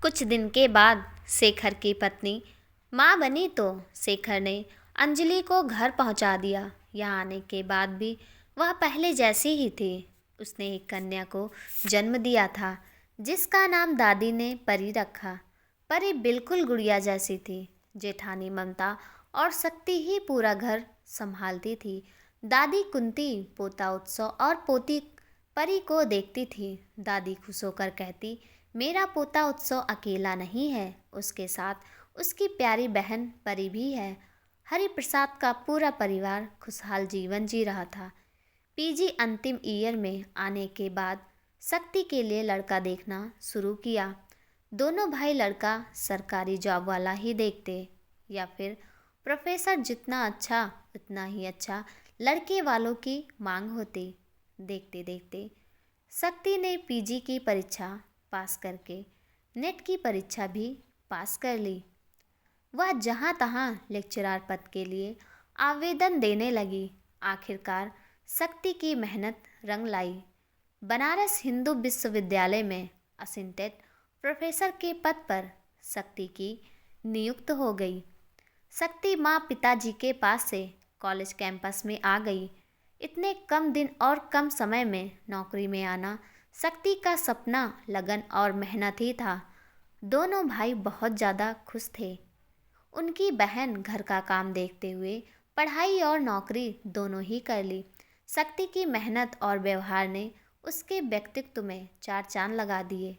कुछ दिन के बाद शेखर की पत्नी माँ बनी तो शेखर ने अंजलि को घर पहुँचा दिया। यहाँ आने के बाद भी वह पहले जैसी ही थी। उसने एक कन्या को जन्म दिया था जिसका नाम दादी ने परी रखा। परी बिल्कुल गुड़िया जैसी थी। जेठानी ममता और शक्ति ही पूरा घर संभालती थी। दादी कुंती पोता उत्सव और पोती परी को देखती थी। दादी खुश होकर कहती, मेरा पोता उत्सव अकेला नहीं है, उसके साथ उसकी प्यारी बहन परी भी है। हरिप्रसाद का पूरा परिवार खुशहाल जीवन जी रहा था। पीजी अंतिम ईयर में आने के बाद शक्ति के लिए लड़का देखना शुरू किया। दोनों भाई लड़का सरकारी जॉब वाला ही देखते या फिर प्रोफेसर, जितना अच्छा उतना ही अच्छा लड़के वालों की मांग होती। देखते देखते शक्ति ने पीजी की परीक्षा पास करके नेट की परीक्षा भी पास कर ली। वह जहाँ तहाँ लेक्चरर पद के लिए आवेदन देने लगी। आखिरकार शक्ति की मेहनत रंग लाई। बनारस हिंदू विश्वविद्यालय में असिस्टेंट प्रोफेसर के पद पर शक्ति की नियुक्त हो गई। शक्ति माँ पिताजी के पास से कॉलेज कैंपस में आ गई। इतने कम दिन और कम समय में नौकरी में आना शक्ति का सपना, लगन और मेहनत ही था। दोनों भाई बहुत ज़्यादा खुश थे। उनकी बहन घर का काम देखते हुए पढ़ाई और नौकरी दोनों ही कर ली। शक्ति की मेहनत और व्यवहार ने उसके व्यक्तित्व में चार चांद लगा दिए।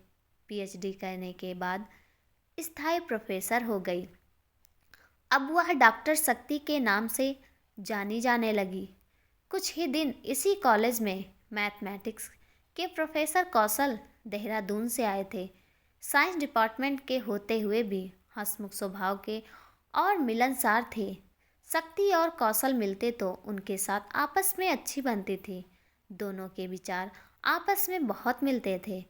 पीएचडी करने के बाद स्थायी प्रोफेसर हो गई। अब वह डॉक्टर शक्ति के नाम से जानी जाने लगी। कुछ ही दिन इसी कॉलेज में मैथमेटिक्स के प्रोफेसर कौशल देहरादून से आए थे। साइंस डिपार्टमेंट के होते हुए भी हंसमुख स्वभाव के और मिलनसार थे। शक्ति और कौशल मिलते तो उनके साथ आपस में अच्छी बनती थी। दोनों के विचार आपस में बहुत मिलते थे।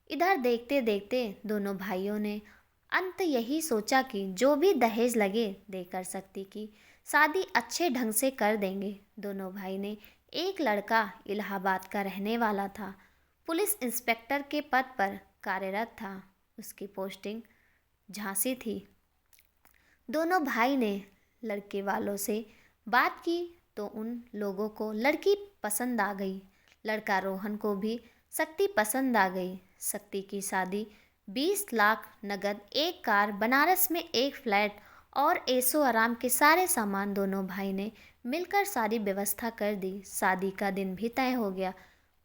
इधर देखते देखते दोनों भाइयों ने अंत यही सोचा कि जो भी दहेज लगे देकर शक्ति की शादी अच्छे ढंग से कर देंगे। दोनों भाई ने एक लड़का इलाहाबाद का रहने वाला था, पुलिस इंस्पेक्टर के पद पर कार्यरत था। उसकी पोस्टिंग झांसी थी। दोनों भाई ने लड़के वालों से बात की तो उन लोगों को लड़की पसंद आ गई। लड़का रोहन को भी शक्ति पसंद आ गई। शक्ति की शादी 20 लाख नगद, एक कार, बनारस में एक फ्लैट और ऐशो आराम के सारे सामान दोनों भाई ने मिलकर सारी व्यवस्था कर दी। शादी का दिन भी तय हो गया,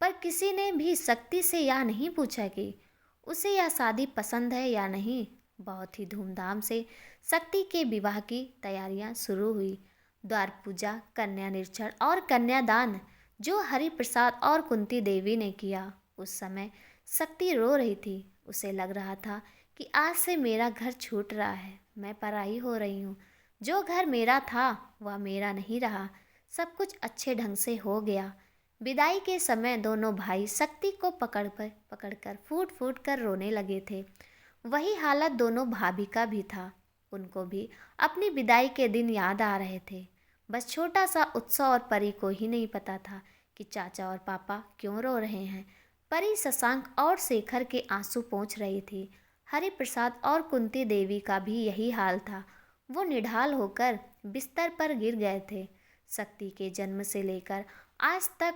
पर किसी ने भी शक्ति से यह नहीं पूछा कि उसे यह शादी पसंद है या नहीं। बहुत ही धूमधाम से शक्ति के विवाह की तैयारियां शुरू हुई। द्वार पूजा, कन्या निरीक्षण और कन्यादान जो हरिप्रसाद और कुंती देवी ने किया। उस समय शक्ति रो रही थी। उसे लग रहा था कि आज से मेरा घर छूट रहा है, मैं पराई हो रही हूँ। जो घर मेरा था वह मेरा नहीं रहा। सब कुछ अच्छे ढंग से हो गया। विदाई के समय दोनों भाई शक्ति को पकड़कर फूट फूट कर रोने लगे थे। वही हालत दोनों भाभी का भी था। उनको भी अपनी विदाई के दिन याद आ रहे थे। बस छोटा सा उत्सव और परी को ही नहीं पता था कि चाचा और पापा क्यों रो रहे हैं। परी शशांक और शेखर के आंसू पोंछ रही थी। हरिप्रसाद और कुंती देवी का भी यही हाल था। वो निढाल होकर बिस्तर पर गिर गए थे। शक्ति के जन्म से लेकर आज तक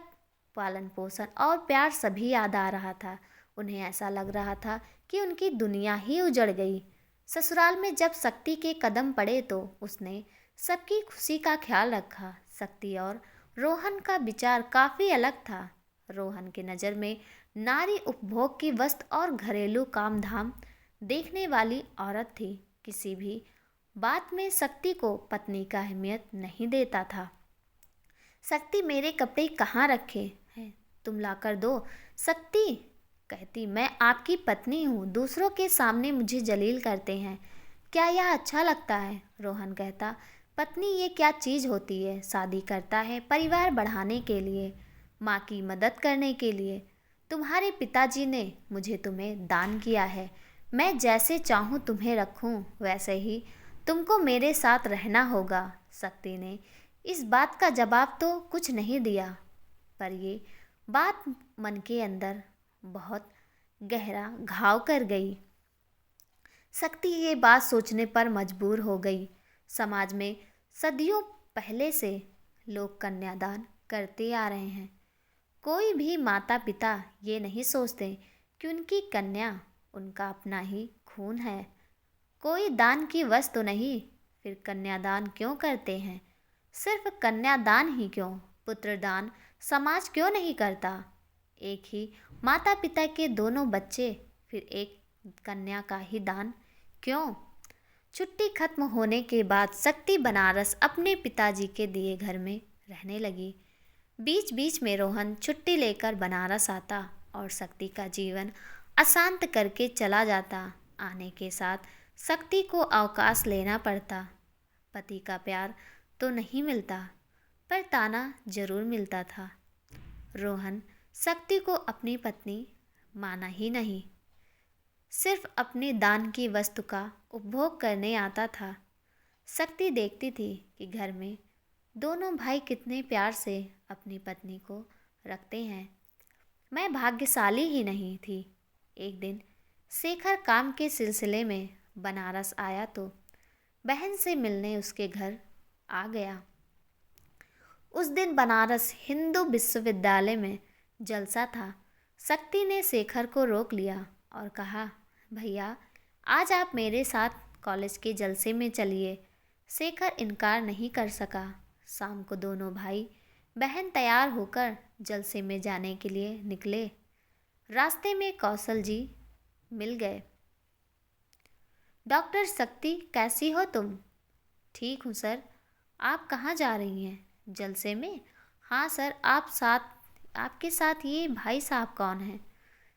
पालन पोषण और प्यार सभी याद आ रहा था। उन्हें ऐसा लग रहा था कि उनकी दुनिया ही उजड़ गई। ससुराल में जब शक्ति के कदम पड़े तो उसने सबकी खुशी का ख्याल रखा। शक्ति और रोहन का विचार काफ़ी अलग था। रोहन की नज़र में नारी उपभोग की वस्तु और घरेलू काम धाम देखने वाली औरत थी। किसी भी बात में शक्ति को पत्नी का अहमियत नहीं देता था। शक्ति, मेरे कपड़े कहाँ रखे हैं, तुम लाकर दो। शक्ति कहती, मैं आपकी पत्नी हूँ, दूसरों के सामने मुझे जलील करते हैं, क्या यह अच्छा लगता है? रोहन कहता, पत्नी ये क्या चीज़ होती है? शादी करता है परिवार बढ़ाने के लिए, माँ की मदद करने के लिए। तुम्हारे पिताजी ने मुझे तुम्हें दान किया है। मैं जैसे चाहूँ तुम्हें रखूँ, वैसे ही तुमको मेरे साथ रहना होगा। शक्ति ने इस बात का जवाब तो कुछ नहीं दिया, पर ये बात मन के अंदर बहुत गहरा घाव कर गई। शक्ति ये बात सोचने पर मजबूर हो गई। समाज में सदियों पहले से लोग कन्यादान करते आ रहे हैं। कोई भी माता पिता ये नहीं सोचते कि उनकी कन्या उनका अपना ही खून है। कोई दान की वस्तु नहीं, फिर कन्यादान क्यों करते हैं? सिर्फ कन्यादान ही क्यों, पुत्रदान समाज क्यों नहीं करता? एक ही माता पिता के दोनों बच्चे, फिर एक कन्या का ही दान क्यों? छुट्टी खत्म होने के बाद शक्ति बनारस अपने पिताजी के दिए घर में रहने लगी। बीच बीच में रोहन छुट्टी लेकर बनारस आता और शक्ति का जीवन अशांत करके चला जाता। आने के साथ शक्ति को अवकाश लेना पड़ता। पति का प्यार तो नहीं मिलता, पर ताना जरूर मिलता था। रोहन शक्ति को अपनी पत्नी माना ही नहीं, सिर्फ अपने दान की वस्तु का उपभोग करने आता था। शक्ति देखती थी कि घर में दोनों भाई कितने प्यार से अपनी पत्नी को रखते हैं। मैं भाग्यशाली ही नहीं थी। एक दिन शेखर काम के सिलसिले में बनारस आया तो बहन से मिलने उसके घर आ गया। उस दिन बनारस हिंदू विश्वविद्यालय में जलसा था। शक्ति ने शेखर को रोक लिया और कहा, भैया आज आप मेरे साथ कॉलेज के जलसे में चलिए। शेखर इनकार नहीं कर सका। शाम को दोनों भाई बहन तैयार होकर जलसे में जाने के लिए निकले। रास्ते में कौशल जी मिल गए। डॉक्टर शक्ति, कैसी हो तुम? ठीक हूँ सर। आप कहाँ जा रही हैं? जलसे में। हाँ सर। आपके साथ ये भाई साहब कौन हैं?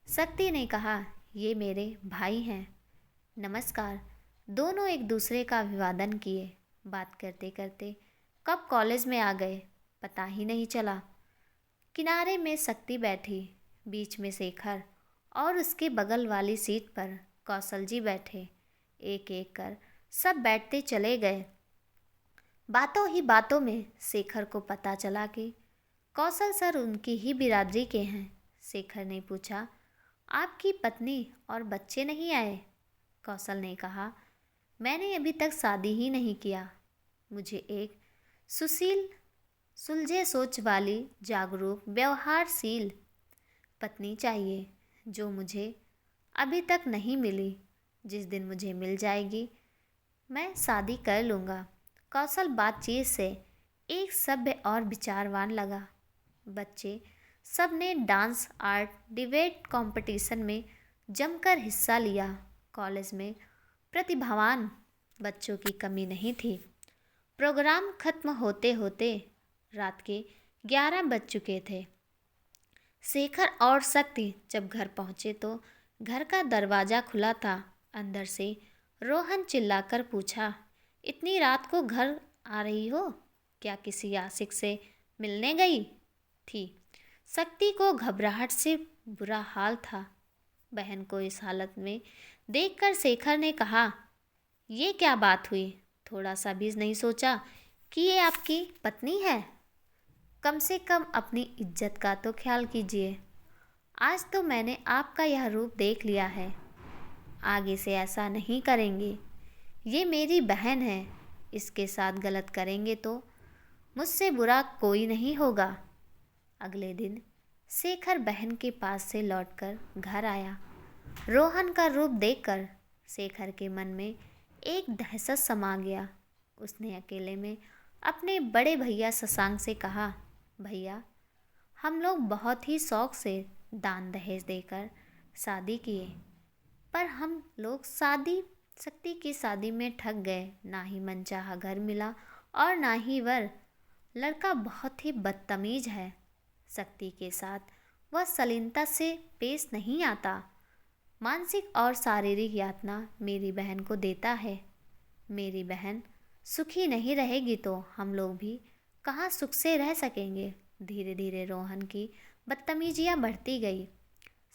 शक्ति ने कहा, ये मेरे भाई हैं। नमस्कार। दोनों एक दूसरे का अभिवादन किए। बात करते करते कब कॉलेज में आ गए पता ही नहीं चला। किनारे में शक्ति बैठी, बीच में शेखर और उसके बगल वाली सीट पर कौशल जी बैठे। एक एक कर सब बैठते चले गए। बातों ही बातों में शेखर को पता चला कि कौशल सर उनकी ही बिरादरी के हैं। शेखर ने पूछा, आपकी पत्नी और बच्चे नहीं आए? कौशल ने कहा, मैंने अभी तक शादी ही नहीं किया। मुझे एक सुशील, सुलझे सोच वाली, जागरूक, व्यवहारशील पत्नी चाहिए, जो मुझे अभी तक नहीं मिली। जिस दिन मुझे मिल जाएगी मैं शादी कर लूँगा। कौशल बातचीत से एक सभ्य और विचारवान लगा। बच्चे सब ने डांस, आर्ट, डिबेट कंपटीशन में जमकर हिस्सा लिया। कॉलेज में प्रतिभावान बच्चों की कमी नहीं थी। प्रोग्राम खत्म होते होते रात के 11 बज चुके थे। शेखर और शक्ति जब घर पहुँचे तो घर का दरवाज़ा खुला था। अंदर से रोहन चिल्लाकर पूछा, इतनी रात को घर आ रही हो? क्या किसी आशिक से मिलने गई थी? शक्ति को घबराहट से बुरा हाल था। बहन को इस हालत में देखकर शेखर ने कहा, ये क्या बात हुई? थोड़ा सा भी नहीं सोचा कि ये आपकी पत्नी है? कम से कम अपनी इज्जत का तो ख्याल कीजिए। आज तो मैंने आपका यह रूप देख लिया है, आगे से ऐसा नहीं करेंगे। ये मेरी बहन है, इसके साथ गलत करेंगे तो मुझसे बुरा कोई नहीं होगा। अगले दिन शेखर बहन के पास से लौटकर घर आया। रोहन का रूप देखकर शेखर के मन में एक दहशत समा गया। उसने अकेले में अपने बड़े भैया शशांक से कहा, भैया हम लोग बहुत ही शौक से दान दहेज देकर शादी किए, पर हम लोग शक्ति की शादी में ठग गए। ना ही मनचाहा घर मिला और ना ही वर। लड़का बहुत ही बदतमीज है। शक्ति के साथ वह शालीनता से पेश नहीं आता। मानसिक और शारीरिक यातना मेरी बहन को देता है। मेरी बहन सुखी नहीं रहेगी तो हम लोग भी कहाँ सुख से रह सकेंगे। धीरे धीरे रोहन की बदतमीजियाँ बढ़ती गई।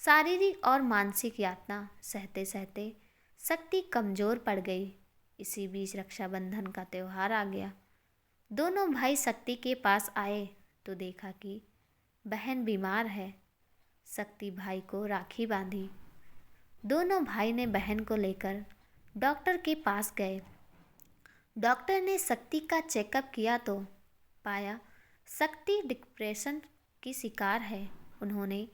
शारीरिक और मानसिक यातना सहते सहते शक्ति कमज़ोर पड़ गई। इसी बीच रक्षाबंधन का त्यौहार आ गया। दोनों भाई शक्ति के पास आए तो देखा कि बहन बीमार है। शक्ति भाई को राखी बांधी। दोनों भाई ने बहन को लेकर डॉक्टर के पास गए। डॉक्टर ने शक्ति का चेकअप किया तो पाया शक्ति डिप्रेशन की शिकार है। उन्होंने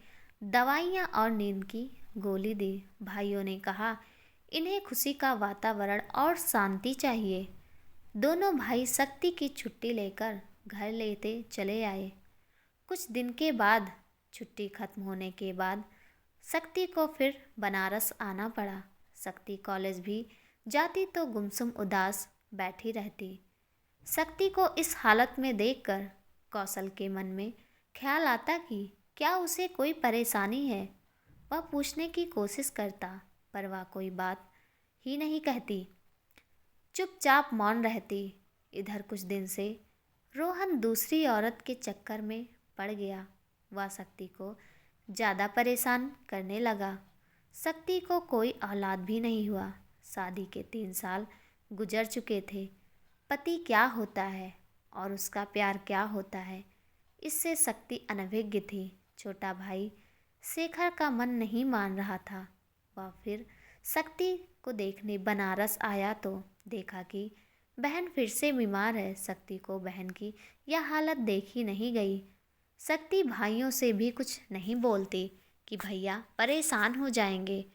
दवाइयाँ और नींद की गोली दी। भाइयों ने कहा, इन्हें खुशी का वातावरण और शांति चाहिए। दोनों भाई शक्ति की छुट्टी लेकर घर लेते चले आए। कुछ दिन के बाद छुट्टी खत्म होने के बाद शक्ति को फिर बनारस आना पड़ा। शक्ति कॉलेज भी जाती तो गुमसुम उदास बैठी रहती। शक्ति को इस हालत में देखकर कौशल के मन में ख्याल आता कि क्या उसे कोई परेशानी है। वह पूछने की कोशिश करता पर वह कोई बात ही नहीं कहती, चुपचाप मौन रहती। इधर कुछ दिन से रोहन दूसरी औरत के चक्कर में पड़ गया। वह शक्ति को ज़्यादा परेशान करने लगा। शक्ति को कोई औलाद भी नहीं हुआ। शादी के 3 साल गुजर चुके थे। पति क्या होता है और उसका प्यार क्या होता है, इससे शक्ति अनभिज्ञ थी। छोटा भाई शेखर का मन नहीं मान रहा था। वह फिर शक्ति को देखने बनारस आया तो देखा कि बहन फिर से बीमार है। शक्ति को बहन की यह हालत देखी नहीं गई। शक्ति भाइयों से भी कुछ नहीं बोलती कि भैया परेशान हो जाएंगे।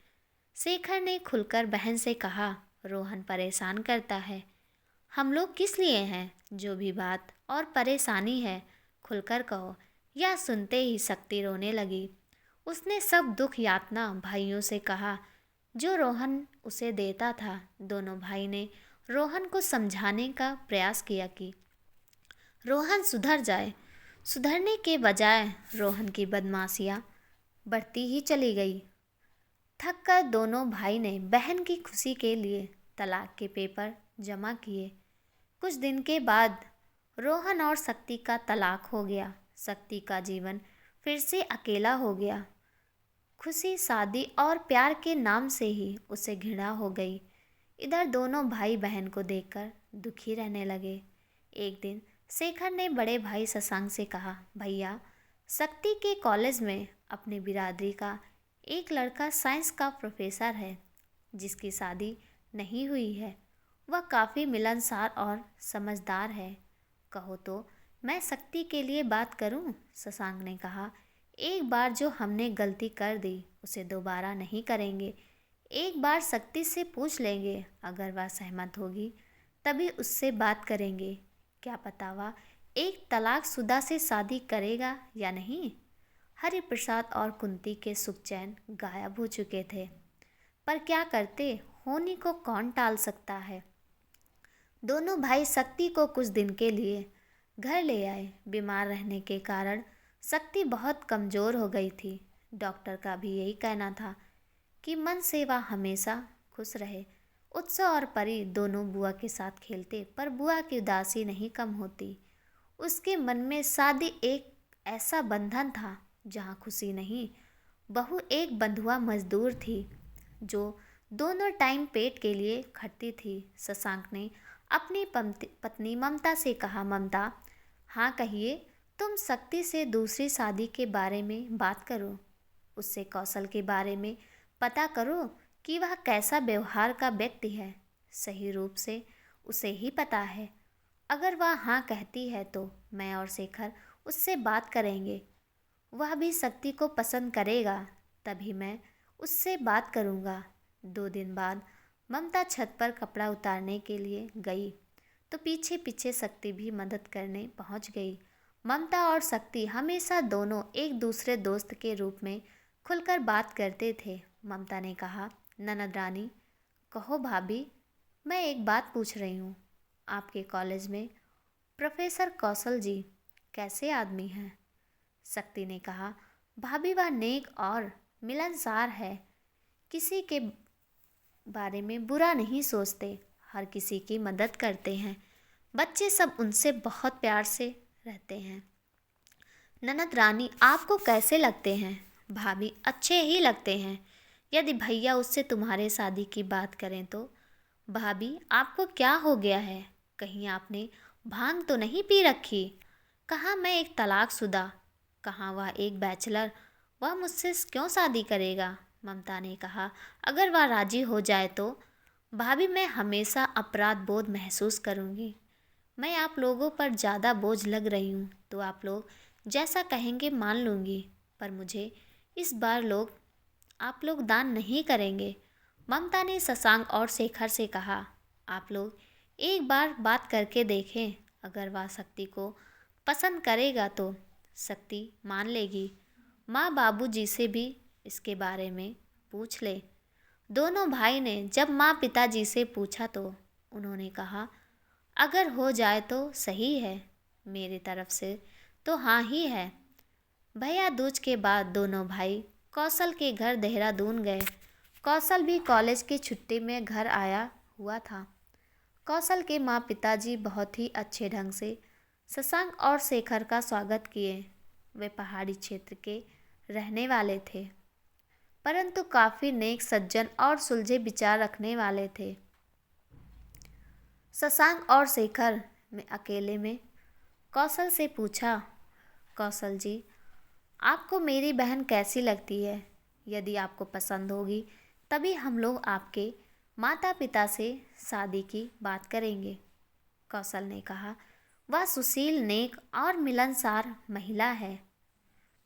शेखर ने खुलकर बहन से कहा, रोहन परेशान करता है। हम लोग किस लिए हैं? जो भी बात और परेशानी है खुलकर कहो। यह सुनते ही शक्ति रोने लगी। उसने सब दुख यातना भाइयों से कहा जो रोहन उसे देता था। दोनों भाई ने रोहन को समझाने का प्रयास किया कि रोहन सुधर जाए। सुधरने के बजाय रोहन की बदमाशियाँ बढ़ती ही चली गई। थक कर दोनों भाई ने बहन की खुशी के लिए तलाक के पेपर जमा किए। कुछ दिन के बाद रोहन और शक्ति का तलाक हो गया। शक्ति का जीवन फिर से अकेला हो गया। खुशी, शादी और प्यार के नाम से ही उसे घृणा हो गई। इधर दोनों भाई बहन को देखकर दुखी रहने लगे। एक दिन शेखर ने बड़े भाई शशांक से कहा, भैया शक्ति के कॉलेज में अपनी बिरादरी का एक लड़का साइंस का प्रोफेसर है जिसकी शादी नहीं हुई है। वह काफ़ी मिलनसार और समझदार है। कहो तो मैं शक्ति के लिए बात करूं? शशांक ने कहा, एक बार जो हमने गलती कर दी उसे दोबारा नहीं करेंगे। एक बार शक्ति से पूछ लेंगे, अगर वह सहमत होगी तभी उससे बात करेंगे। क्या पता वह एक तलाकशुदा से शादी करेगा या नहीं। हरिप्रसाद और कुंती के सुख चैन गायब हो चुके थे, पर क्या करते, होनी को कौन टाल सकता है। दोनों भाई शक्ति को कुछ दिन के लिए घर ले आए। बीमार रहने के कारण शक्ति बहुत कमज़ोर हो गई थी। डॉक्टर का भी यही कहना था कि मन से वह हमेशा खुश रहे। उत्सव और परी दोनों बुआ के साथ खेलते, पर बुआ की उदासी नहीं कम होती। उसके मन में शादी एक ऐसा बंधन था जहाँ खुशी नहीं, बहू एक बंधुआ मजदूर थी जो दोनों टाइम पेट के लिए खटती थी। शशांक ने अपनी पत्नी ममता से कहा, ममता, हाँ कहिए, तुम शक्ति से दूसरी शादी के बारे में बात करो। उससे कौशल के बारे में पता करो कि वह कैसा व्यवहार का व्यक्ति है। सही रूप से उसे ही पता है। अगर वह हाँ कहती है तो मैं और शेखर उससे बात करेंगे। वह भी शक्ति को पसंद करेगा, तभी मैं उससे बात करूँगा। 2 दिन बाद ममता छत पर कपड़ा उतारने के लिए गई तो पीछे पीछे शक्ति भी मदद करने पहुँच गई। ममता और शक्ति हमेशा दोनों एक दूसरे दोस्त के रूप में खुलकर बात करते थे। ममता ने कहा, ननद रानी, कहो भाभी, मैं एक बात पूछ रही हूँ। आपके कॉलेज में प्रोफेसर कौशल जी कैसे आदमी हैं? शक्ति ने कहा, भाभी वह नेक और मिलनसार है। किसी के बारे में बुरा नहीं सोचते, हर किसी की मदद करते हैं। बच्चे सब उनसे बहुत प्यार से रहते हैं। ननद रानी, आपको कैसे लगते हैं? भाभी, अच्छे ही लगते हैं। यदि भैया उससे तुम्हारे शादी की बात करें तो? भाभी, आपको क्या हो गया है? कहीं आपने भांग तो नहीं पी रखी? कहाँ मैं एक तलाकशुदा, कहाँ वह एक बैचलर। वह मुझसे क्यों शादी करेगा? ममता ने कहा, अगर वह राजी हो जाए तो? भाभी, मैं हमेशा अपराध बोध महसूस करूंगी। मैं आप लोगों पर ज़्यादा बोझ लग रही हूँ तो आप लोग जैसा कहेंगे मान लूँगी, पर मुझे इस बार आप लोग दान नहीं करेंगे। ममता ने शशांक और शेखर से कहा, आप लोग एक बार बात करके देखें। अगर वह शक्ति को पसंद करेगा तो शक्ति मान लेगी। माँ बाबूजी से भी इसके बारे में पूछ ले। दोनों भाई ने जब माँ पिताजी से पूछा तो उन्होंने कहा, अगर हो जाए तो सही है, मेरी तरफ से तो हाँ ही है। भैया दूज के बाद दोनों भाई कौशल के घर देहरादून गए। कौशल भी कॉलेज की छुट्टी में घर आया हुआ था। कौशल के माँ पिताजी बहुत ही अच्छे ढंग से शशांक और शेखर का स्वागत किए। वे पहाड़ी क्षेत्र के रहने वाले थे, परंतु काफ़ी नेक सज्जन और सुलझे विचार रखने वाले थे। शशांक और शेखर में अकेले में कौशल से पूछा, कौशल जी, आपको मेरी बहन कैसी लगती है? यदि आपको पसंद होगी तभी हम लोग आपके माता पिता से शादी की बात करेंगे। कौशल ने कहा, वह सुशील, नेक और मिलनसार महिला है।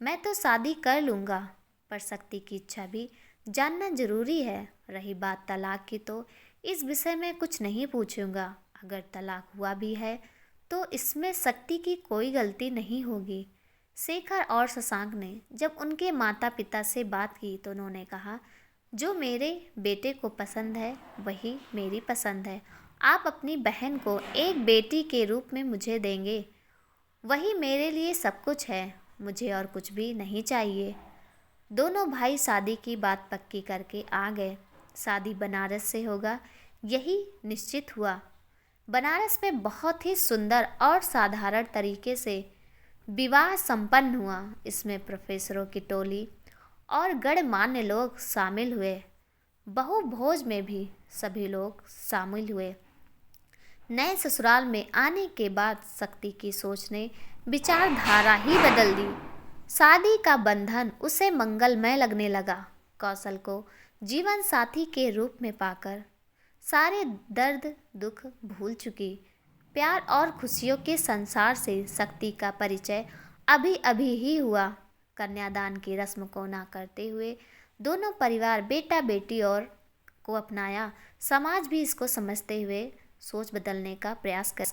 मैं तो शादी कर लूँगा, पर शक्ति की इच्छा भी जानना जरूरी है। रही बात तलाक की तो इस विषय में कुछ नहीं पूछूंगा। अगर तलाक हुआ भी है तो इसमें शक्ति की कोई गलती नहीं होगी। शेखर और शशांक ने जब उनके माता पिता से बात की तो उन्होंने कहा, जो मेरे बेटे को पसंद है वही मेरी पसंद है। आप अपनी बहन को एक बेटी के रूप में मुझे देंगे, वही मेरे लिए सब कुछ है। मुझे और कुछ भी नहीं चाहिए। दोनों भाई शादी की बात पक्की करके आ गए। शादी बनारस से होगा, यही निश्चित हुआ। बनारस में बहुत ही सुंदर और साधारण तरीके से विवाह संपन्न हुआ। इसमें प्रोफेसरों की टोली और गणमान्य लोग शामिल हुए। बहु भोज में भी सभी लोग शामिल हुए। नए ससुराल में आने के बाद शक्ति की सोच ने विचारधारा ही बदल दी। शादी का बंधन उसे मंगलमय लगने लगा। कौशल को जीवन साथी के रूप में पाकर सारे दर्द दुख भूल चुकी। प्यार और खुशियों के संसार से शक्ति का परिचय अभी अभी ही हुआ। कन्यादान की रस्म को ना करते हुए दोनों परिवार बेटा बेटी और को अपनाया। समाज भी इसको समझते हुए सोच बदलने का प्रयास कर